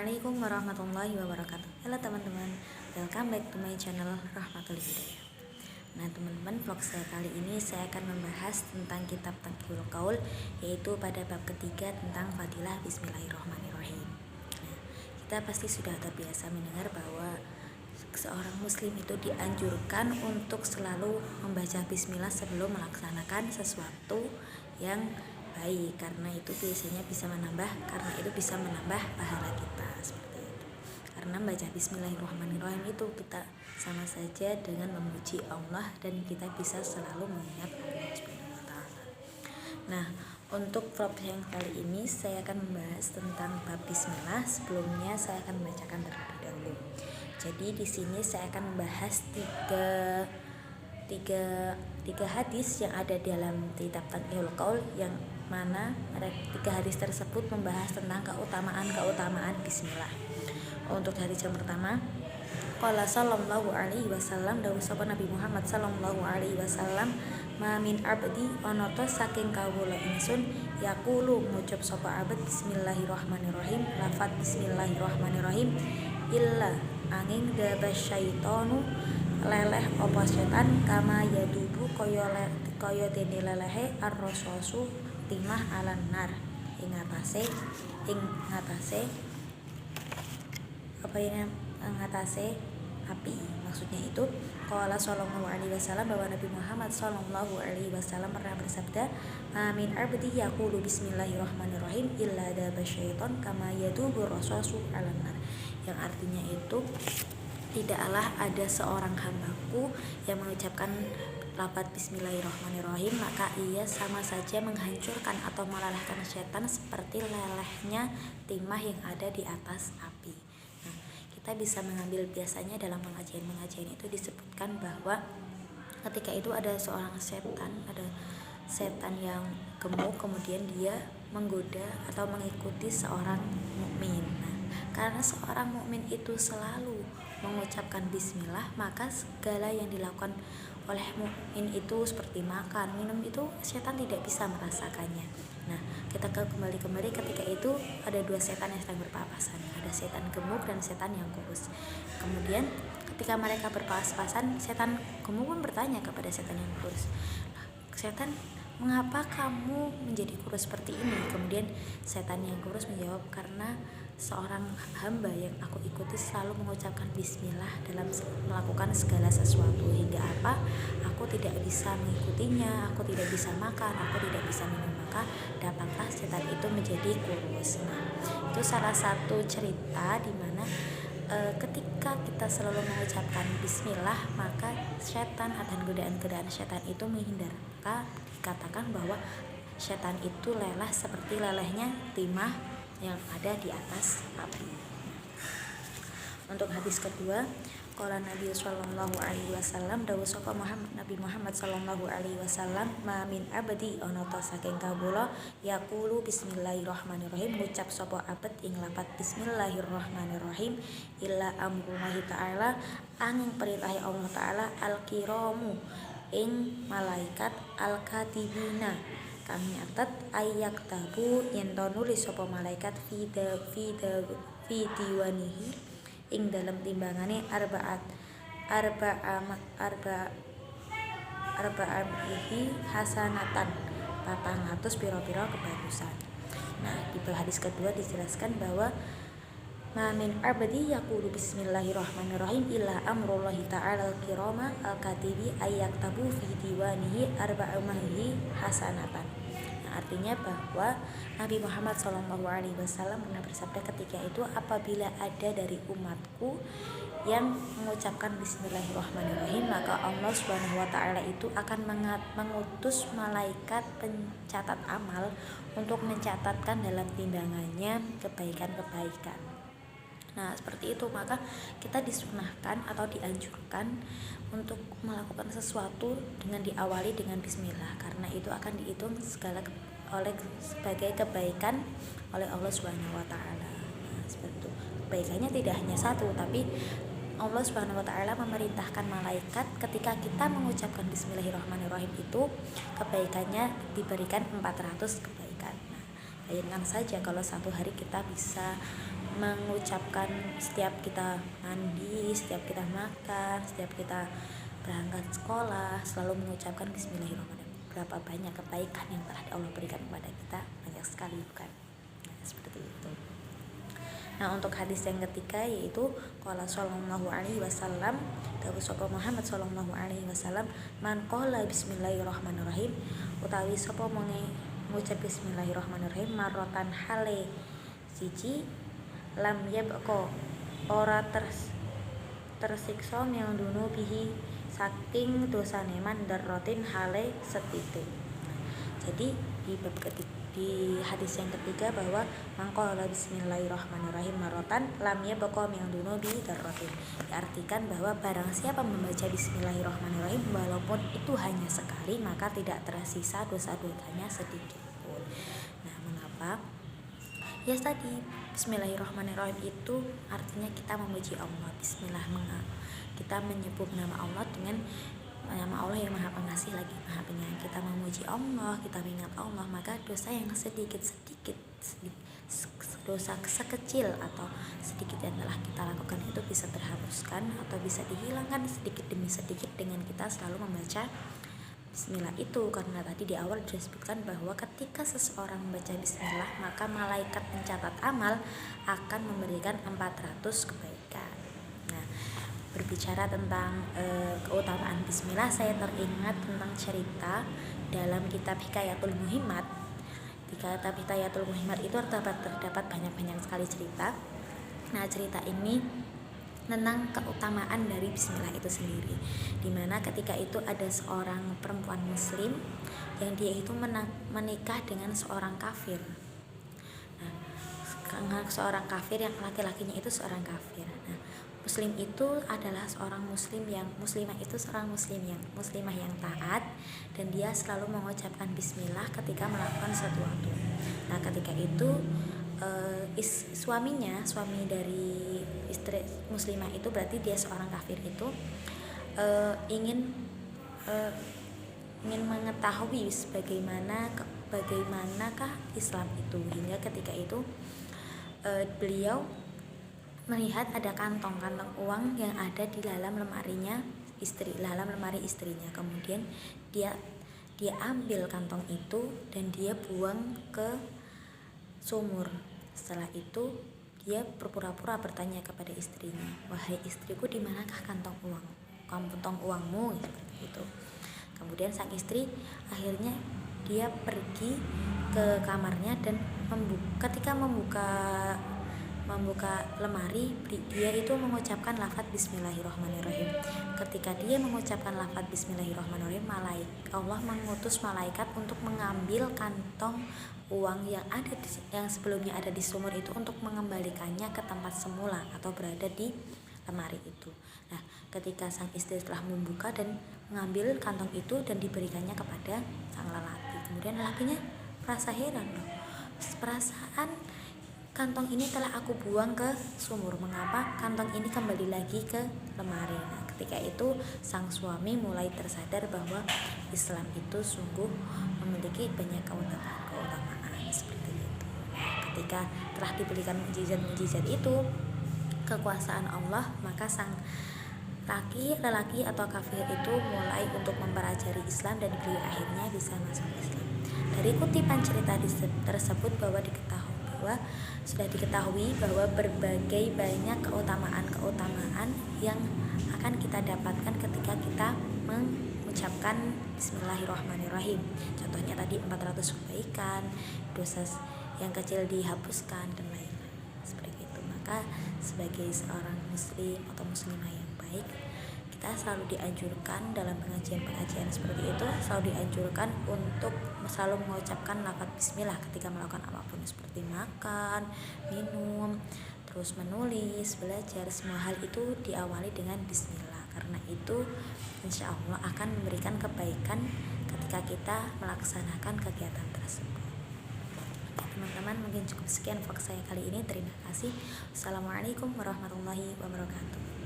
Assalamualaikum warahmatullahi wabarakatuh. Halo teman-teman, welcome back to my channel Rahmatul Hidayah. Nah teman-teman, vlog saya kali ini saya akan membahas tentang kitab Taqiyul Qaul, yaitu pada bab ketiga tentang fadilah Bismillahirrahmanirrahim. Nah, kita pasti sudah terbiasa mendengar bahwa seorang muslim itu dianjurkan untuk selalu membaca bismillah sebelum melaksanakan sesuatu yang baik, karena itu bisa menambah pahala kita seperti itu. Karena membaca bismillahirrahmanirrahim itu kita sama saja dengan memuji Allah dan kita bisa selalu mengingat Allah Subhanahu wa taala. Nah, untuk vlog yang kali ini saya akan membahas tentang bab bismillah. Sebelumnya saya akan membacakan terlebih dahulu. Jadi di sini saya akan membahas tiga hadis yang ada dalam kitab Taqiyul Qaul, yang mana tiga hadis tersebut membahas tentang keutamaan bismillah. Untuk hadis yang pertama, qala sallallahu alaihi wasallam, dawuh sapa Nabi Muhammad sallallahu alaihi wasallam, ma min abdi onoto saking kawula ingsun yaqulu ngucap sapa abad bismillahirrahmanirrahim, lafaz bismillahirrahmanirrahim, illa angin dabas syaitonu leleh apa setan, kama yadubu kaya dene lelehe ar-rasasu timah alan nar ing ngatasé api. Maksudnya itu qala sallallahu alaihi wasallam, bahwa Nabi Muhammad sallallahu alaihi wasallam pernah bersabda, amin abdi yaqulu bismillahirrahmanirrahim illa dabas syaiton kama yadubu rasasu alan nar, yang artinya itu tidaklah ada seorang hambaku yang mengucapkan lafaz bismillahirrahmanirrahim maka ia sama saja menghancurkan atau melalahkan setan seperti lelehnya timah yang ada di atas api. Nah, kita bisa mengambil, biasanya dalam pengajian itu disebutkan bahwa ketika itu ada setan yang gemuk, kemudian dia menggoda atau mengikuti seorang mukmin. Nah, karena seorang mukmin itu selalu mengucapkan bismillah, maka segala yang dilakukan oleh mukmin itu seperti makan, minum itu setan tidak bisa merasakannya. Nah, kita kembali ketika itu ada dua setan yang sedang berpapasan, ada setan gemuk dan setan yang kurus. Kemudian ketika mereka berpapasan, setan gemuk pun bertanya kepada setan yang kurus, setan, mengapa kamu menjadi kurus seperti ini? Kemudian setan yang kurus menjawab, karena seorang hamba yang aku ikuti selalu mengucapkan bismillah dalam melakukan segala sesuatu, hingga apa? Aku tidak bisa mengikutinya, aku tidak bisa makan, aku tidak bisa minum, maka dapatlah setan itu menjadi kurus. Nah, itu salah satu cerita di mana ketika kita selalu mengucapkan bismillah, maka setan dan godaan-godaan setan itu menghindar. Maka dikatakan bahwa setan itu lelah seperti lelehnya timah yang ada di atas api. Untuk hadis kedua, qala Nabi sallallahu alaihi wasallam, dawuh sapa Nabi Muhammad sallallahu alaihi wasallam, ma min abdi ana ta saking kawula yaqulu bismillahirrahmanirrahim, ngucap sapa abad ing lafaz bismillahirrahmanirrahim, illa amrullahi ta'ala, angin perintah Allah taala, al-kiramu ing malaikat, al-katibina kami atat ayak tabu yen to nulis sapa malaikat fi diwanihi ing dalam timbangane arba'amihi hasanatan 400 pira-pira kebagusan. Nah, di hadis kedua dijelaskan bahwa ma min abdi yaqulu bismillahirrahmanirrahim illa amrullahi ta'ala al-kirama al-katibi ayyaktabu fi diwanihi arba'amihi hasanatan. Artinya bahwa Nabi Muhammad SAW pernah bersabda ketika itu, apabila ada dari umatku yang mengucapkan bismillahirrahmanirrahim, maka Allah Subhanahu wa taala itu akan mengutus malaikat pencatat amal untuk mencatatkan dalam timbangannya kebaikan-kebaikan. Nah, seperti itu, maka kita disunahkan atau dianjurkan untuk melakukan sesuatu dengan diawali dengan bismillah, karena itu akan dihitung sebagai kebaikan oleh Allah Subhanahu wa taala. Nah, seperti itu. Kebaikannya tidak hanya satu, tapi Allah Subhanahu wa taala memerintahkan malaikat ketika kita mengucapkan bismillahirrahmanirrahim itu kebaikannya diberikan 400 kebaikan. Nah, bayangkan saja kalau satu hari kita bisa mengucapkan setiap kita mandi, setiap kita makan, setiap kita berangkat sekolah selalu mengucapkan bismillahirrahmanirrahim. Berapa banyak kebaikan yang telah Allah berikan kepada kita, banyak sekali, bukan? Nah, seperti itu. Nah, untuk hadis yang ketiga yaitu qala sallallahu alaihi wasallam, dawuh sapa Muhammad sallallahu alaihi wasallam, man qala bismillahirrahmanirrahim, utawi sapa mengucap bismillahirrahmanirrahim marrotan hale siji, lam yabqa ora tersiksa yang dunu bihi saking dosane mandarrotin hale setitik. Jadi di hadis yang ketiga bahwa mangqala bismillahirrahmanirrahim marotan lam yabqa min dunubi darratin, diartikan bahwa barang siapa membaca bismillahirrahmanirrahim walaupun itu hanya sekali, maka tidak tersisa dosa-dosanya sedikit pun. Nah, mengapa? Ya tadi, bismillahirrahmanirrahim itu artinya kita memuji Allah. Bismillah, kita menyebut nama Allah dengan nama Allah yang maha pengasih lagi maha penyayang. Kita memuji Allah, kita mengingat Allah, maka dosa yang sedikit dosa sekecil atau sedikit yang telah kita lakukan itu bisa terhapuskan atau bisa dihilangkan sedikit demi sedikit dengan kita selalu membaca bismillah itu. Karena tadi di awal disebutkan bahwa ketika seseorang membaca bismillah, maka malaikat pencatat amal akan memberikan 400 kebaikan. Nah, berbicara tentang keutamaan bismillah, saya teringat tentang cerita dalam kitab Hikayatul Muhimmat. Di kitab Hikayatul Muhimmat itu terdapat banyak sekali cerita. Nah, cerita ini tentang keutamaan dari bismillah itu sendiri, dimana ketika itu ada seorang perempuan muslim yang dia itu menikah dengan seorang kafir. Nah, seorang kafir yang laki-lakinya itu seorang kafir. Nah, muslim itu adalah seorang muslimah itu seorang muslimah yang taat, dan dia selalu mengucapkan bismillah ketika melakukan sesuatu. Nah, ketika itu suami dari istri muslimah itu, berarti dia seorang kafir itu ingin mengetahui bagaimanakah Islam itu, hingga ketika itu beliau melihat ada kantong uang yang ada di dalam lemari istrinya. Kemudian dia ambil kantong itu dan dia buang ke sumur. Setelah itu dia berpura-pura bertanya kepada istrinya, "Wahai istriku, di manakah kantong uangmu?" Seperti itu. Kemudian sang istri akhirnya dia pergi ke kamarnya dan ketika membuka lemari, dia itu mengucapkan lafaz bismillahirrahmanirrahim. Ketika dia mengucapkan lafaz bismillahirrahmanirrahim, Allah mengutus malaikat untuk mengambil kantong uang yang sebelumnya ada di sumur itu, untuk mengembalikannya ke tempat semula atau berada di lemari itu. Nah, ketika sang istri telah membuka dan mengambil kantong itu dan diberikannya kepada sang lelaki, kemudian lelakinya merasa heran, loh, perasaan kantong ini telah aku buang ke sumur, mengapa kantong ini kembali lagi ke lemari? Nah, ketika itu sang suami mulai tersadar bahwa Islam itu sungguh memiliki banyak keutamaan seperti itu. Ketika telah diberikan mukjizat itu, kekuasaan Allah, maka sang lelaki atau kafir itu mulai untuk mempelajari Islam dan beliau akhirnya bisa masuk Islam. Dari kutipan cerita tersebut sudah diketahui bahwa berbagai banyak keutamaan yang akan kita dapatkan ketika kita mengucapkan bismillahirrahmanirrahim. Contohnya tadi 400 kebaikan, dosa yang kecil dihapuskan, dan lain-lain seperti itu. Maka sebagai seorang muslim atau muslimah yang baik, kita selalu dianjurkan dalam pengajian seperti itu, selalu dianjurkan untuk selalu mengucapkan lafaz bismillah ketika melakukan apapun, seperti makan, minum, terus menulis, belajar. Semua hal itu diawali dengan bismillah, karena itu insya Allah akan memberikan kebaikan ketika kita melaksanakan kegiatan tersebut. Teman-teman, mungkin cukup sekian vlog saya kali ini. Terima kasih. Assalamualaikum warahmatullahi wabarakatuh.